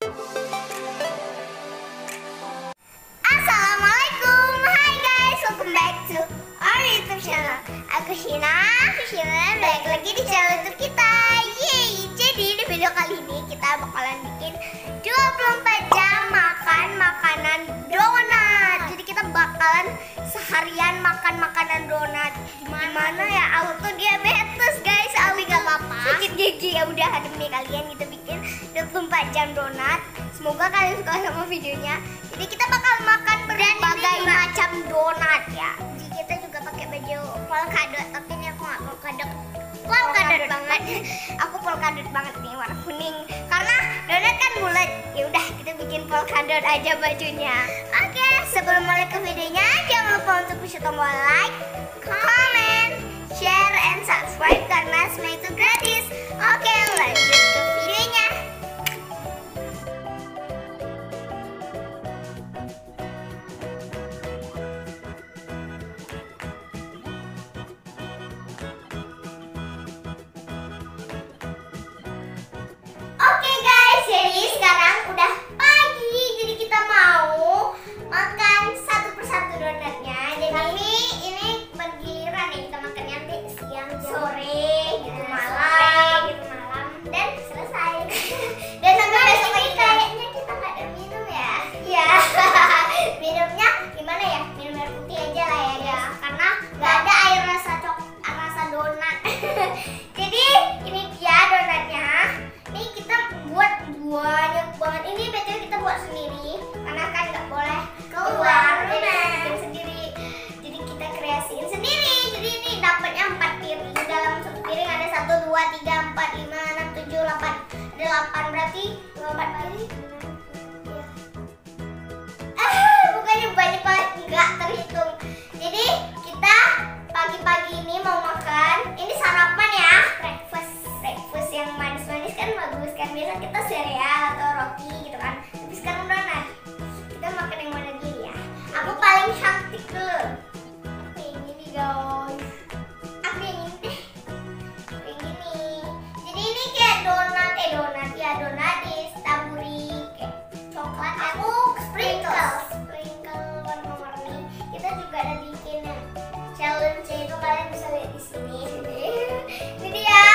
Assalamualaikum, hai guys, welcome back to our YouTube channel. Aku Shina balik lagi di channel YouTube kita. Yeay, jadi di video kali ini kita bakalan bikin 24 jam makan makanan donat. Jadi kita bakalan seharian makan makanan donat. Gimana ya, aku tuh diabetes guys, aku gak apa-apa, sakit gigi. Ya udah, demi kalian kita bikin 24 jam donat. Semoga kalian suka sama videonya. Jadi kita bakal makan berbagai macam donat ya. Jadi kita juga pakai baju polkadot, tapi ini aku nggak polkadot banget. Aku polkadot banget nih, warna kuning. Karena donat kan bulat. Ya udah, kita bikin polkadot aja bajunya. Oke, sebelum mulai ke videonya, jangan lupa untuk push tombol like, comment, share, and subscribe karena semua itu gratis. Oke, lanjut ke videonya. Oke guys, jadi sekarang udah pagi, jadi kita mau makan satu persatu donatnya. Jadi ini bergiliran ya, kita makannya nanti siang, sore, gitu malam, dan selesai. Dan sampai besok lagi kayaknya kita nggak ada minum ya. Iya. Minumnya gimana ya? Minum air putih aja lah ya, karena nggak ada air rasa donat. Jadi ini dia donatnya. Ini kita buat banyak banget. Ini betul kita buat sendiri karena kan nggak boleh keluar, jadi bikin sendiri. Jadi kita kreasiin sendiri. Jadi ini dapatnya 4 piring. Dalam satu piring ada 1, 2, 3, 4, 5, 6, 7, 8. Ada 8 berarti 4 piring. Bukannya banyak banget, nggak terhitung. Jadi kita pagi-pagi ini mau makan. Ini sarapan ya, breakfast yang manis-manis kan bagus kan. Biasa kita sereal atau roti gitu kan. Tapi sekarang donat. Kita makan yang mana dulu ya? Aku paling cantik dulu. Aku yang ini guys. Aku yang ini deh. Aku yang ini. Jadi ini kayak donat ya, donat ditaburi kayak coklat. Aku sprinkle warna-warni. Kita juga ada bikin challenge itu, kalian bisa lihat di sini. Ini dia.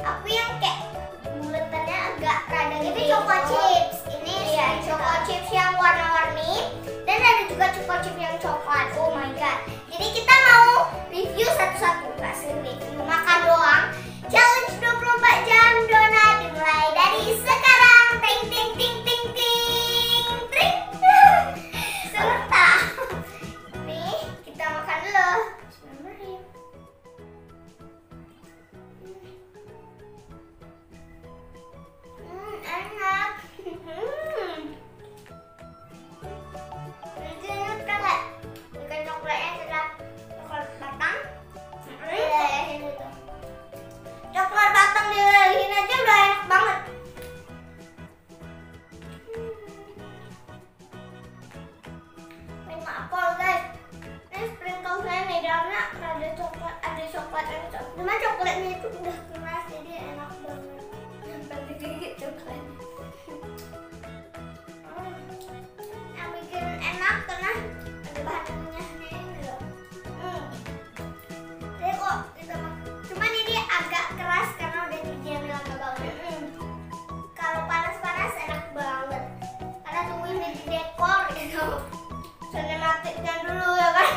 Aku yang kayak buletannya agak rada gede. Ini choco chips. Ini ya choco chips yang warna-warni. Dan ada juga choco chips yang coklat. Oh my god. Jadi kita mau review satu-satu, nggak review, makan doang. Challenge 24 jam donat dimulai dari sekarang. Ting ting ting ting ting ting. Sebentar. Nih, kita makan dulu. Bismillahirrahmanirrahim. Enak. Ini coklat. Bukan coklatnya sudah coklat batang. Dilehin gitu. Coklat batang dilehin aja udah enak banget. Ini apel guys. Ini sprinkle saya nih, dalamnya ada coklat yang coklat. Cuma coklatnya itu udah keras, jadi enak banget. Sampai digigit coklatnya. Yang bikin enak karena ada bahan renyahnya ini loh. Jadi kok kita makan. Cuman ini agak keras karena udah didiamin lama banget. Kalau panas-panas enak banget. Karena tungguin di dekor gitu. Sinematiknya dulu ya kan.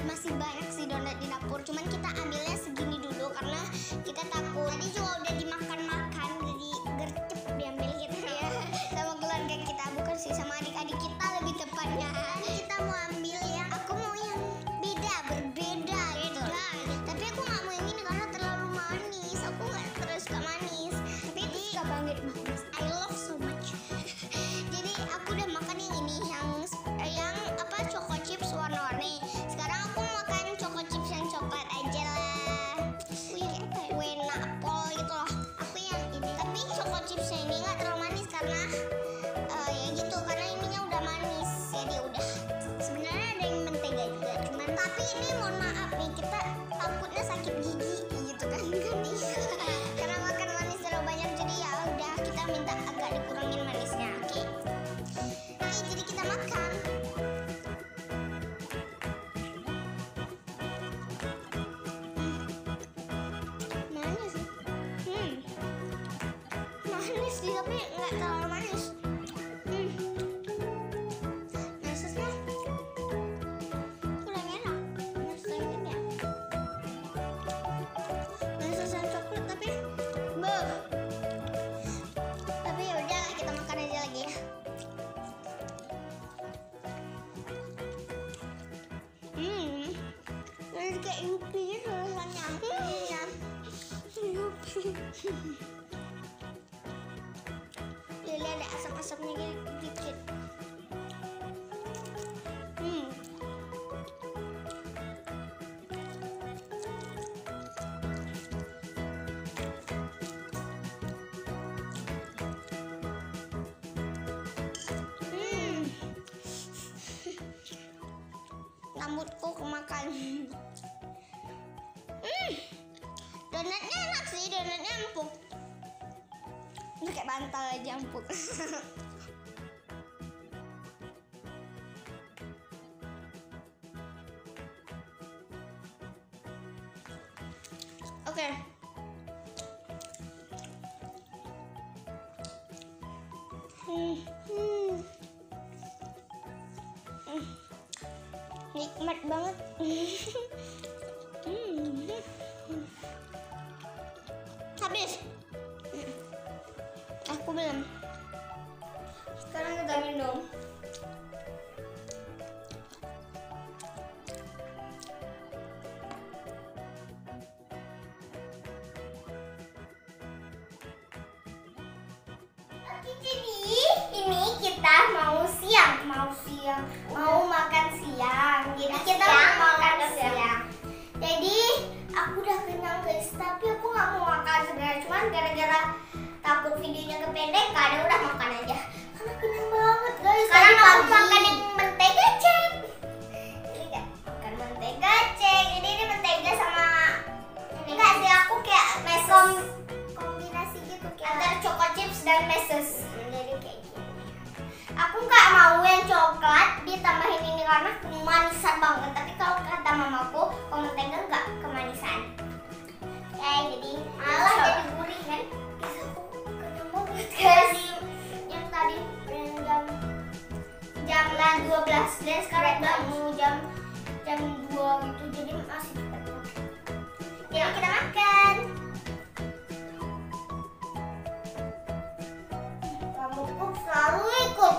masih banyak sih donat di dapur, cuman kita ambilnya segini dulu karena kita takut. Tadi juga udah dimakan-makan, jadi gercep diambil gitu ya sama keluarga kita, bukan sih sama adik-adik kita lebih tepatnya. Kita mau ambil yang aku mau yang berbeda gitu. Tapi aku nggak mau yang ini karena terlalu manis. Aku nggak terus suka manis. Tapi itu suka banget manis. I love so much. Jadi aku udah makan yang ini, yang apa choco chips warna-warni. Sekarang aku makan choco chips yang coklat aja lah. Wena apple gitu loh. Aku yang ini. Tapi choco chipsnya ini nggak terlalu manis karena ya gitu, karena ininya udah manis. Jadi udah. Sebenarnya ada yang mentega juga, cuman tapi ini mohon maaf nih, kita takutnya sakit gigi gitu kan karena makan manis terlalu banyak. Jadi ya udah, kita minta agak dikurangin manisnya. Oke, jadi kita makan. Manis sih. Manis sih, tapi nggak terlalu manis. Mesesnya kurang enak. Mesesnya ini ya. Mesesnya coklat tapi tapi ya udah, kita makan aja lagi ya. Jadi kayak yupi gitu rasanya. Jadi ada asap-asapnya dikit. Rambutku kemakan. Donatnya enak sih, donatnya empuk. Ini kayak bantal aja empuk. Oke. Nikmat banget. Habis. Aku belum. Sekarang kita minum. Oke, jadi ini kita mau makan siang. Jadi kita mau makan siang. Jadi aku udah kenyang guys, tapi aku nggak mau makan sebenarnya, cuman gara-gara takut videonya kependekan, ya udah makan aja. Karena kenyang banget guys. Sekarang aku makan yang mentega cek. Jadi kayak makan mentega cek. Jadi ini mentega sama ini nggak sih, aku kayak meses kombinasi gitu kayak antara choco chips dan meses. Jadi kayak gini. Aku nggak mau yang coklat ditambahin ini karena kemanisan banget. Tapi kalau kata mamaku, kalau mentega nggak kemanisan. Jadi malah jadi gurih kan. Kenyang banget guys. Yang tadi jam 12 dan sekarang udah mau jam 2 gitu. Jadi masih cepat. Jadi kita makan. Kamu selalu ikut.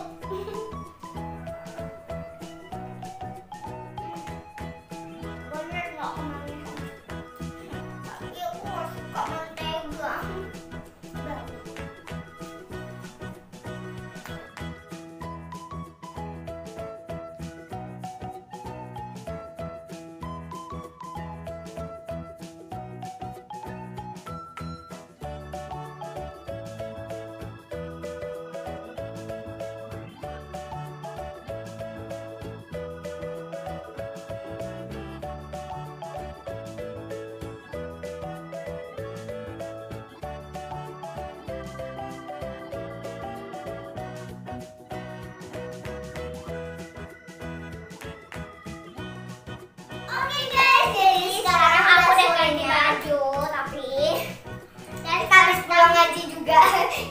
Oke guys, jadi sekarang aku udah ganti baju, tapi nanti habis pulang ngaji juga.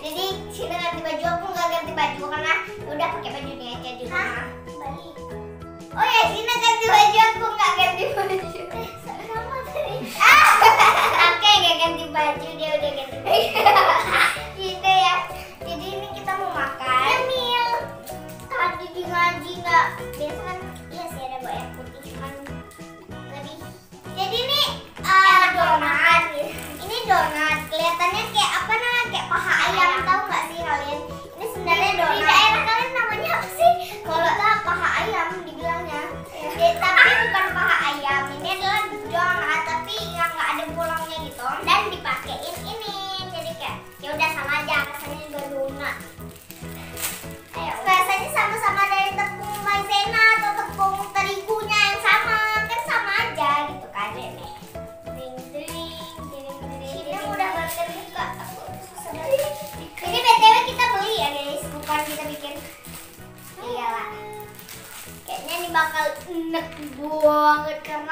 Jadi sini ganti baju, aku nggak ganti baju karena udah pakai bajunya aja di rumah. Oh ya, sini ganti baju, aku nggak ganti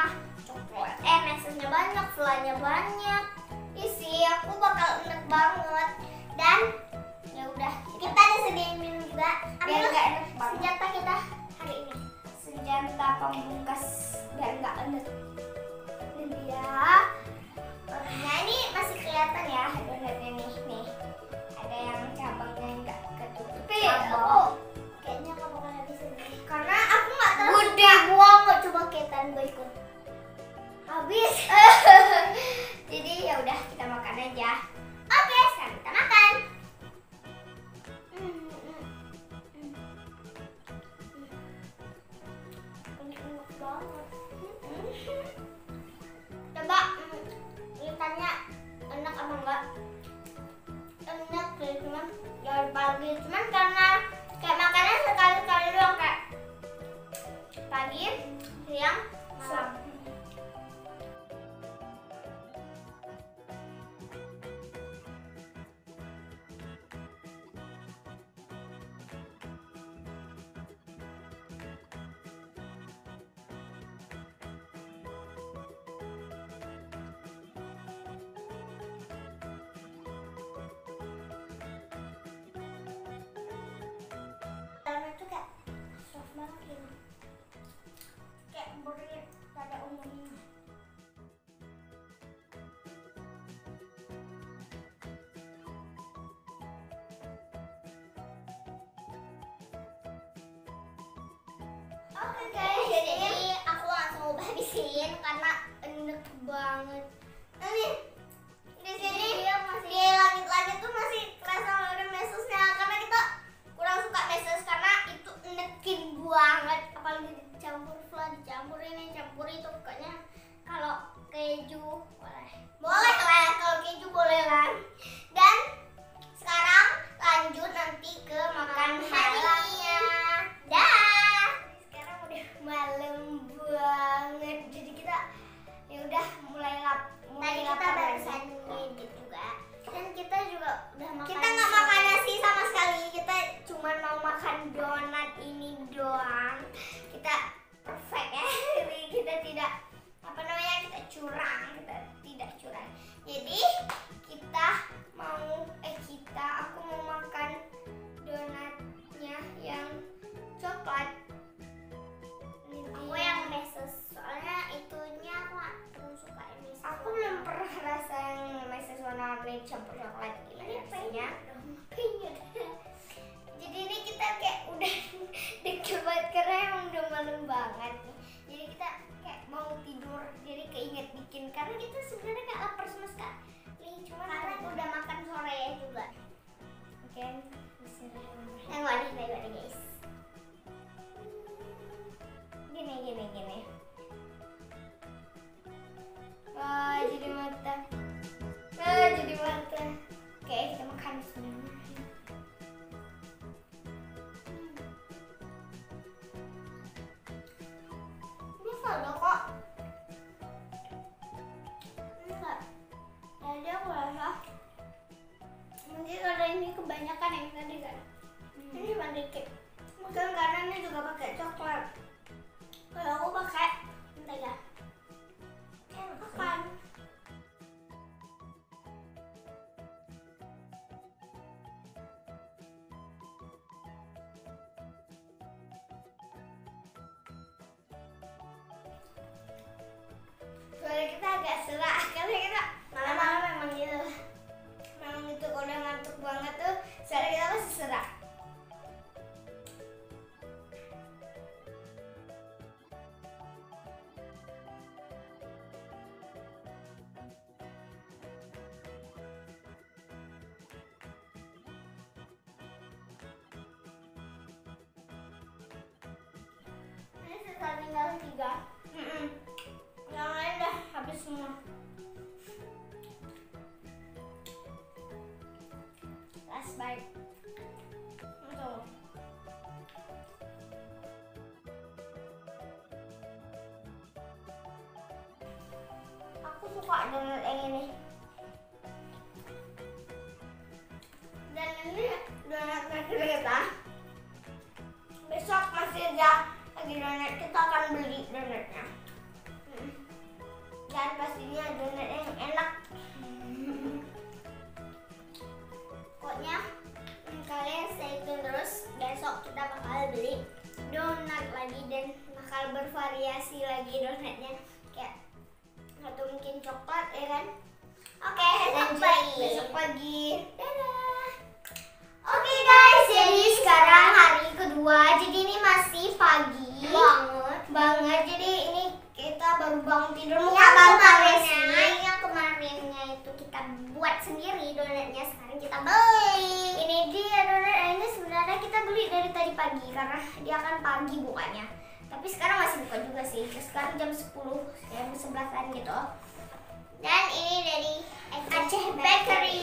mah coklat, mesesnya banyak, flanya banyak. Isi aku bakal enak banget. Dan ya udah, kita disediain minum juga. Biar nggak enak banget. Senjata kita hari ini, senjata pamungkas biar nggak enak. Ini dia. Nah ini masih kelihatan ya donatnya nih. Ada yang cabangnya nggak ketutup. Tapi aku kayaknya nggak bakal habisin nih. Karena aku nggak tahu. Udah buang nggak, coba ketan gue ikut. Habis. Jadi ya udah kita makan aja. Oke, sekarang kita makan. Enak banget. Coba ditanya enak apa enggak? Enak sih, cuman dari pagi. Cuman karena kayak makannya sekali-kali doang, kayak pagi, siang, malam. Dalamnya tuh kayak soft banget gitu, kayak berit pada umumnya. Oke guys, jadi aku langsung habisin karena enak banget. Ini di sini di langit-langit tuh masih kerasa ada mesesnya, karena kita kurang suka meses karena itu enekin banget, apalagi dicampur flan, dicampur ini, campur itu. Pokoknya kalau keju boleh lah, kalau keju boleh lah. Dan sekarang lanjut nanti ke makan malamnya. Dah, sekarang udah malam banget, jadi kita ya udah mulai lapar. Tadi kita barusan ngedit juga, dan kita juga udah makan. Kita nggak makan nasi sama sekali, kita cuma mau makan donat ini doang. Kita perfect ya. Jadi kita tidak kita curang, kita tidak curang. Jadi aku mau makan donatnya yang coklat. Aku yang meses, soalnya itunya aku nggak terlalu suka ini. Aku belum pernah rasa yang meses warna-warni campur coklat gimana rasanya. Jadi ini kita kayak udah deket banget karena emang udah malam banget nih. Jadi kita kayak mau tidur, jadi keinget bikin karena kita sebenarnya nggak lapar sama sekali. Cuma karena udah makan sore juga. Oke, tengok nih guys. Gini. Wah, jadi mata. Oke, kita makan sebenarnya. Ini saldo kok. Enggak. Jadi aku rasa mungkin kalau ini kebanyakan yang tadi kan. Ini cuma dikit. Mungkin karena ini juga pakai coklat. Kalau aku pakai mentega. Enak kan? Soalnya kita agak serak karena kita malam-malam memang gitu. Memang itu kalau udah ngantuk banget tuh, soalnya kita masih serak. Ini sisa tinggal 3. Yang lain udah habis semua. Last bite. Tuh. Aku suka donat yang ini. Dan ini donat kita. Besok masih ada lagi donat, kita akan beli donatnya. Dan pastinya donat yang enak. Pokoknya kalian stay tune terus. Besok kita bakal beli donat lagi dan bakal bervariasi lagi donatnya, kayak atau mungkin coklat ya kan. Oke, besok pagi. Dadah. Oke guys, jadi sekarang hari kedua. Jadi ini masih pagi banget. Jadi ini kita baru bangun tidur. Yang kemarinnya itu kita buat sendiri donatnya. Sekarang kita beli. Ini dia donat. Ini sebenarnya kita beli dari tadi pagi karena dia kan pagi bukanya. Tapi sekarang masih buka juga sih. Sekarang jam 10, jam 11-an gitu. Dan ini dari Aceh Bakery.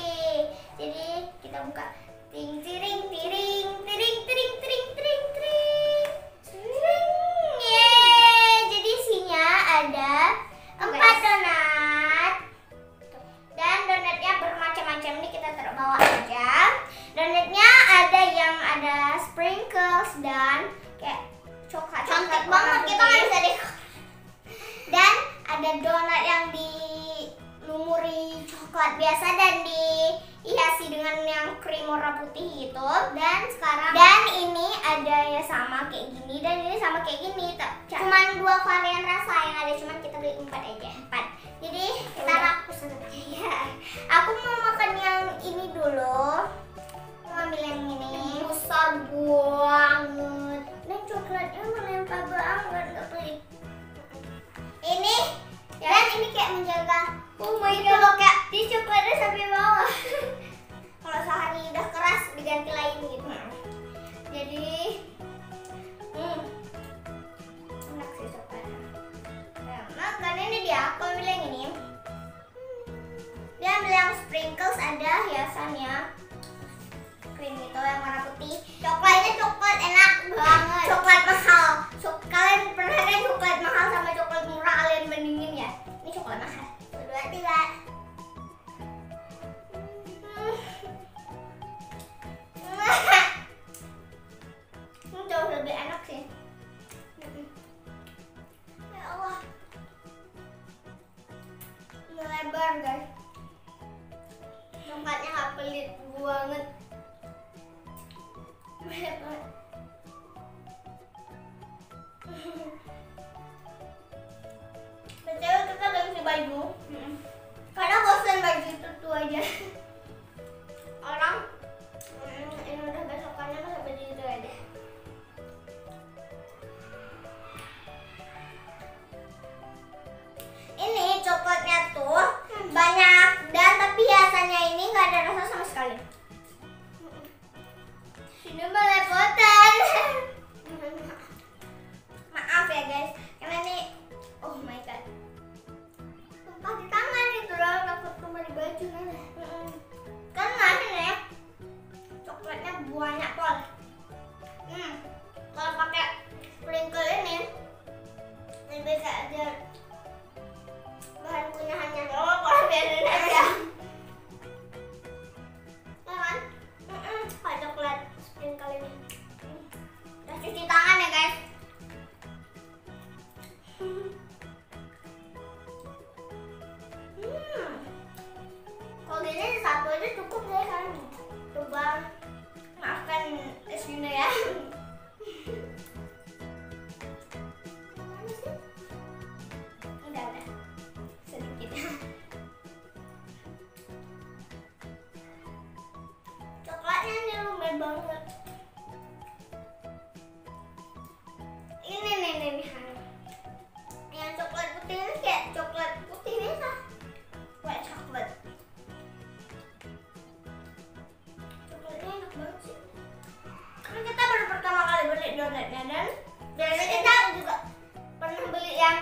Jadi kita buka. Ting tiring tiring tiring tiring tiring tiring tiring tiring. Yeay. Jadi isinya ada 4 donat. Dan donatnya bermacam-macam. Ini kita taruh bawah aja. Donatnya ada yang ada sprinkles dan kayak coklat. Cantik banget, kita nggak bisa deh. Dan ada donat yang dilumuri coklat biasa dan dihiasi dengan yang krim warna putih gitu. Dan ini ada ya sama kayak gini dan ini sama kayak gini. Cuman 2 varian rasa yang ada, cuman kita beli 4 aja. 4. Jadi kita rakus aja. Aku mau makan yang ini dulu. Mau ambil yang ini. Besar banget. Dan coklatnya menempel banget, nggak pelit. Ini dan ini kayak menjaga. Oh my god, loh kayak di coklatnya sampai bawah. Kalau sehari udah keras diganti lain gitu. Jadi enak sih coklatnya. Enak kan ini dia. Aku ambil yang ini. Dia ambil yang sprinkles, ada hiasannya. Krim itu yang warna putih. Coklatnya coklat enak banget. Coklat mahal. Kalian pernah kan coklat mahal sama coklat murah, kalian bandingin ya? Ini coklat mahal. 1, 2, 3. Ini jauh lebih enak sih. Ya Allah. Ini lebar guys. Coklatnya nggak pelit banget. Betul, kita ganti baju karena bosan baju itu aja. Orang ini udah besokannya masa baju itu aja. Ini coklatnya tuh banyak dan tapi hiasannya ini nggak ada rasa sama sekali. Ini melepotan. Maaf ya guys, karena ini oh my god, tumpah di tangan itu loh, takut tumpah di baju nih. Karena ini ya coklatnya banyak pol. Kalau pakai sprinkle ini lebih kayak ada bahan kunyahannya. Kalau biarin aja. Kan? Kalau coklat sprinkle ini. Udah cuci tangan ya guys. Kalau gini satu aja cukup deh kan. Coba maafkan Eswina ya. Mana sih? Udah sedikit. Coklatnya ini lumer banget. Ini nih. Yang coklat putih ini kayak coklat putih biasa. White chocolate. Coklatnya enak banget sih. Karena kita baru pertama kali beli donatnya dan kita juga pernah beli yang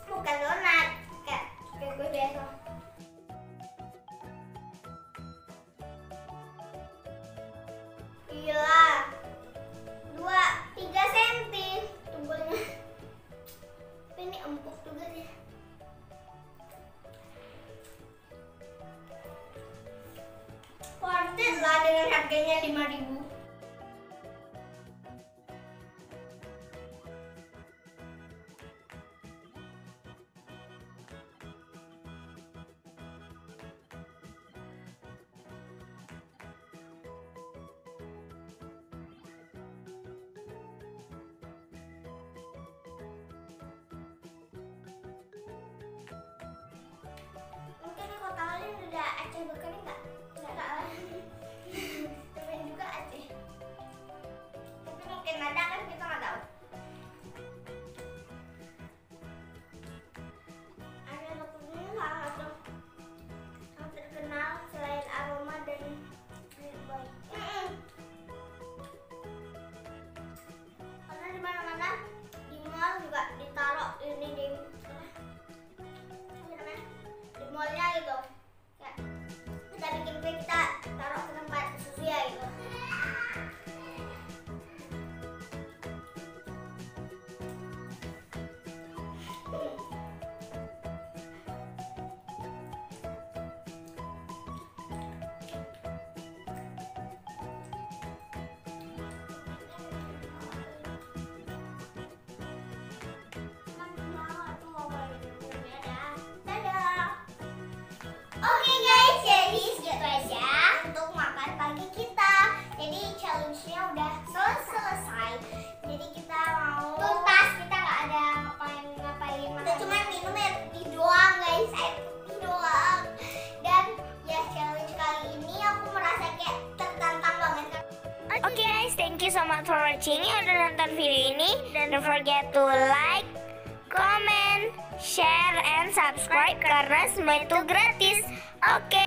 bukan donat kayak kue biasa. Gila. 2-3 cm tumbuhnya. Tapi ini empuk juga sih. Worth it lah dengan harganya 5.000. Oke guys, thank you so much for watching. Yang udah nonton video ini, dan don't forget to like, comment, share, and subscribe karena semua itu gratis. Oke.